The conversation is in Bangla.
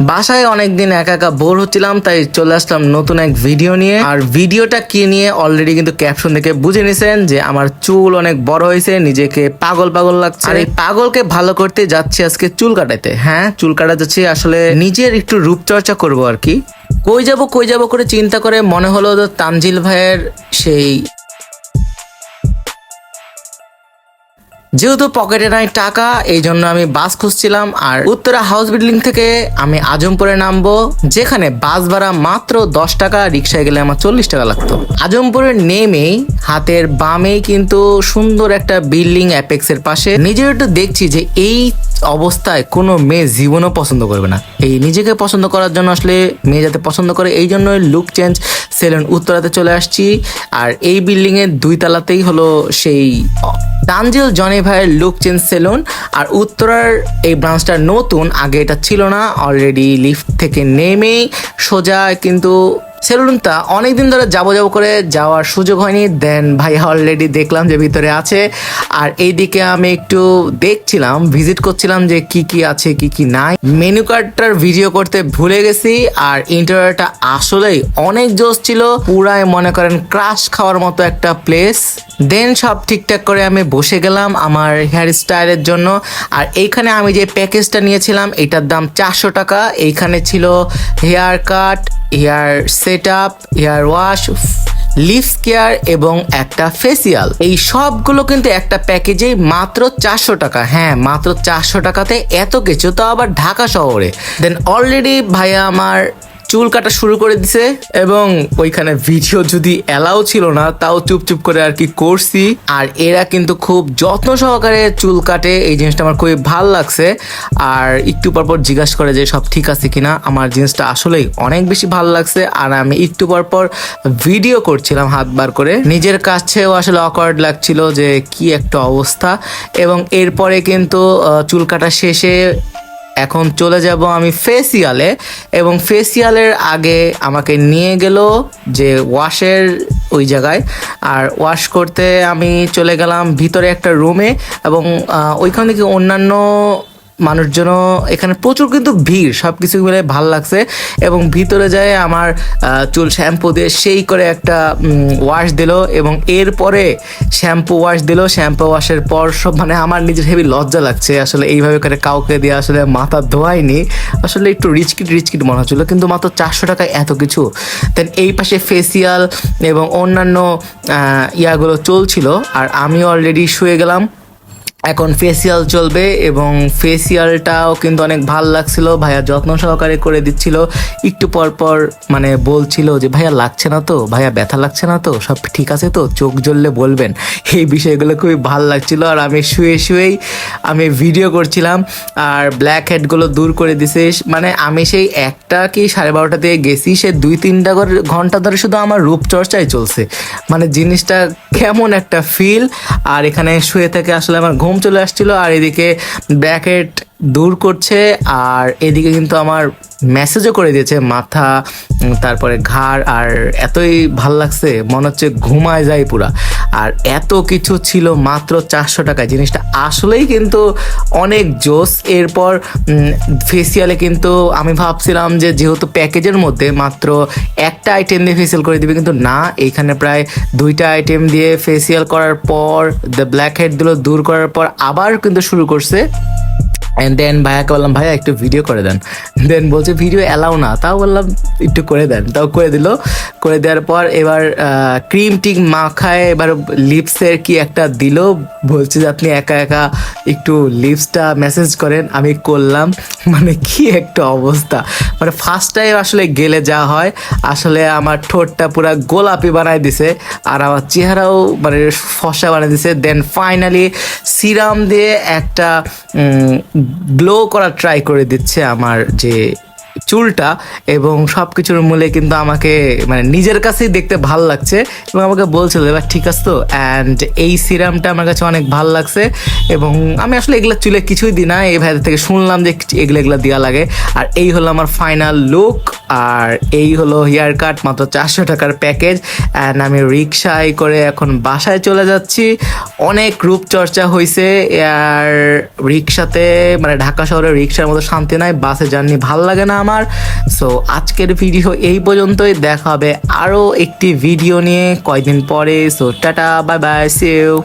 বাসায় অনেকদিন একা একা বোর হচ্ছিলাম, তাই চলে আসলাম নতুন এক ভিডিও নিয়ে। আর ভিডিওটা কি নিয়ে অলরেডি কিন্তু ক্যাপশন দেখে বুঝে নিছেন যে আমার চুল অনেক বড় হয়েছে, নিজেকে পাগল পাগল লাগছে। আর এই পাগলকে ভালো করতে যাচ্ছি আজকে চুল কাটাইতে। হ্যাঁ, চুল কাটা যাচ্ছি, আসলে নিজের একটু রূপচর্চা করবো আর কি। কই যাব করে চিন্তা করে মনে হলো তো তানজিল ভাইয়ের সেই, যেহেতু পকেটে নাই টাকা, এই জন্য আমি বাস খুঁজছিলাম। আর উত্তরা হাউস বিল্ডিং থেকে আমি আজমপুরে নামবো, যেখানে বাস ভাড়া মাত্র 10 টাকা, রিক্সায় গেলে আমার 40 টাকা লাগতো। আজমপুরে নেমেই হাতের বামেই কিন্তু সুন্দর একটা বিল্ডিং, অ্যাপেক্সের পাশে। নিজের একটু দেখছি যে এই অবস্থায় কোনো মেয়ে জীবনও পছন্দ করবে না। এই নিজেকে পছন্দ করার জন্য আসলে মেয়ে যাতে পছন্দ করে, এই জন্য লুক চেঞ্জ সেলুন উত্তরাতে চলে আসছি। আর এই বিল্ডিং এর 2 তলাতেই হলো সেই তানজিল জনি ভাইয়ের লুক চেঞ্জ সেলুন। আর উত্তরার এই ব্রাঞ্চটা নতুন, আগে এটা ছিল না। অলরেডি লিফট থেকে নেমেই সোজা কিন্তু সেলুনটা অনেকদিন ধরে যাবো করে যাওয়ার সুযোগ হয়নি। দেন ভাইয়া অলরেডি দেখলাম যে ভিতরে আছে। আর এইদিকে আমি একটু দেখছিলাম, ভিজিট করছিলাম যে কি কি আছে কি কি নাই। মেনু কার্ডটার ভিডিও করতে ভুলে গেছি। আর ইন্টেরিয়রটা আসলেই অনেক জোস ছিল, পুরাই মনে করেন ক্রাশ খাওয়ার মতো একটা প্লেস। দেন সব ঠিকঠাক করে আমি বসে গেলাম আমার হেয়ার স্টাইলের জন্য। আর এইখানে আমি যে প্যাকেজটা নিয়েছিলাম এটার দাম 400 টাকা। এইখানে ছিল hair cut, hair set up, hair wash, lips care এবং একটা ফেসিয়াল। এই সবগুলো কিন্তু একটা প্যাকেজেই মাত্র 400 টাকা। হ্যাঁ, মাত্র 400 টাকাতে এত কিছু, তো আবার ঢাকা শহরে। দেন অলরেডি ভাইয়া আমার চুল কাটা শুরু করে দিছে, এবং ওইখানে ভিডিও যদি এলাও ছিল না, তাও চুপ করে আর কি করছি। আর এরা কিন্তু খুব যত্ন সহকারে চুল কাটে, এই জিনিসটা আমার খুবই ভালো লাগছে। আর একটু পর জিজ্ঞাসা করে যে সব ঠিক আছে কিনা। আমার জিনিসটা আসলেই অনেক বেশি ভালো লাগছে। আর আমি একটু পর ভিডিও করছিলাম হাত বার করে, নিজের কাছেও আসলে অকওয়ার্ড লাগছিল যে কি একটা অবস্থা। এবং এরপরে কিন্তু চুল কাটা শেষে এখন চলে যাব আমি ফেসিয়ালে। এবং ফেসিয়ালের আগে আমাকে নিয়ে গেল যে ওয়াশের ওই জায়গায়। আর ওয়াশ করতে আমি চলে গেলাম ভিতরে একটা রুমে, এবং ওইখান থেকে অন্যান্য মানুষজনও, এখানে প্রচুর কিন্তু ভিড়, সব কিছু মিলে ভালো লাগছে। এবং ভিতরে যায় আমার চুল শ্যাম্পু দিয়ে সেই করে একটা ওয়াশ দিল, এবং এরপরে শ্যাম্পু ওয়াশ দিল। শ্যাম্পু ওয়াশের পর সব মানে আমার নিজের হেভি লজ্জা লাগছে আসলে, এইভাবে করে কাউকে দিয়ে আসলে মাথা ধোয়াইনি। আসলে একটু রিচকিট মনে হচ্ছিলো, কিন্তু মাত্র 400 টাকায় এত কিছু। দেন এই পাশে ফেসিয়াল এবং অন্যান্য ইয়াগুলো চলছিল। আর আমি অলরেডি শুয়ে গেলাম, এখন ফেসিয়াল চলবে। এবং ফেসিয়ালটাও কিন্তু অনেক ভালো লাগছিল, ভাইয়া যত্ন সহকারে করে দিচ্ছিল। একটু পর মানে বলছিল যে ভাইয়া লাগছে না তো, ভাইয়া ব্যথা লাগছে না তো, সব ঠিক আছে তো, চোখ জ্বললে বলবেন। এই বিষয়গুলো খুবই ভালো লাগছিল। আর আমি শুয়েই আমি ভিডিও করছিলাম। আর ব্ল্যাক হেডগুলো দূর করে দিছে। মানে আমি সেই 1টা কি 12:30 দিয়ে গেছি, সে 2-3 ঘন্টা ধরে শুধু আমার রূপচর্চাই চলছে। মানে জিনিসটা কেমন একটা ফিল। আর এখানে শুয়ে থেকে আসলে আমার ঘুম চলে আসছিল। আর এদিকে ব্র্যাকেট দূর করছে, আর এদিকে কিন্তু আমার মেসেজও করে দিয়েছে মাথা, তারপরে ঘাড়। আর এতই ভাল লাগছে, মনে হচ্ছে ঘুমায় যায় পুরা। আর এত কিছু ছিল মাত্র 400 টাকায়, জিনিসটা আসলেই কিন্তু অনেক জোস। এরপর ফেসিয়ালে কিন্তু আমি ভাবছিলাম যে যেহেতু প্যাকেজের মধ্যে মাত্র একটা আইটেম দিয়ে ফেসিয়াল করে দিবে, কিন্তু না, এইখানে প্রায় 2টা আইটেম দিয়ে ফেসিয়াল করার পর, দ্য ব্ল্যাক হেডগুলো দূর করার পর আবার কিন্তু শুরু করছে। অ্যান্ড দেন ভাইয়াকে বললাম ভাইয়া একটু ভিডিও করে দেন। দেন বলছে ভিডিও অ্যালাউ না, তাও বললাম একটু করে দেন, তাও করে দিল। করে দেওয়ার পর এবার ক্রিম টিক মাখায় এবার লিপসের কি একটা দিল, বলছে যে আপনি একা একটু লিপসটা মেসেজ করেন। আমি করলাম, মানে কি একটা অবস্থা। মানে ফার্স্ট টাইম আসলে গেলে যা হয়, আসলে আমার ঠোঁটটা পুরো গোলাপি বানায় দিছে, আর আমার চেহারাও মানে ফর্সা বানিয়ে দিছে। দেন ফাইনালি সিরাম দিয়ে একটা গ্লো করা ট্রাই করে দিচ্ছে আমার যে চুলটা। এবং সব কিছুর মূলে কিন্তু আমাকে মানে নিজের কাছেই দেখতে ভাল লাগছে। এবং আমাকে বলছিল এবার ঠিক আছে তো। অ্যান্ড এই সিরামটা আমার কাছে অনেক ভাল লাগছে। এবং আমি আসলে এগুলো চুলে কিছুই দিই না, এই ভাইদের থেকে শুনলাম যে এগুলো দেওয়া লাগে। আর এই হলো আমার ফাইনাল লুক। আর এই হলো হেয়ার কাট, মাত্র 400 টাকার প্যাকেজ। অ্যান্ড আমি রিক্সায় করে এখন বাসায় চলে যাচ্ছি। অনেক রূপচর্চা হয়েছে আর রিক্সাতে, মানে ঢাকা শহরে রিক্সার মতো শান্তি নাই, বাসে জার্নি ভাল লাগে না আমার। সো আজকের ভিডিও এই পর্যন্তই, দেখা হবে আরও একটি ভিডিও নিয়ে কয়দিন পরে। So tata, bye bye, see you.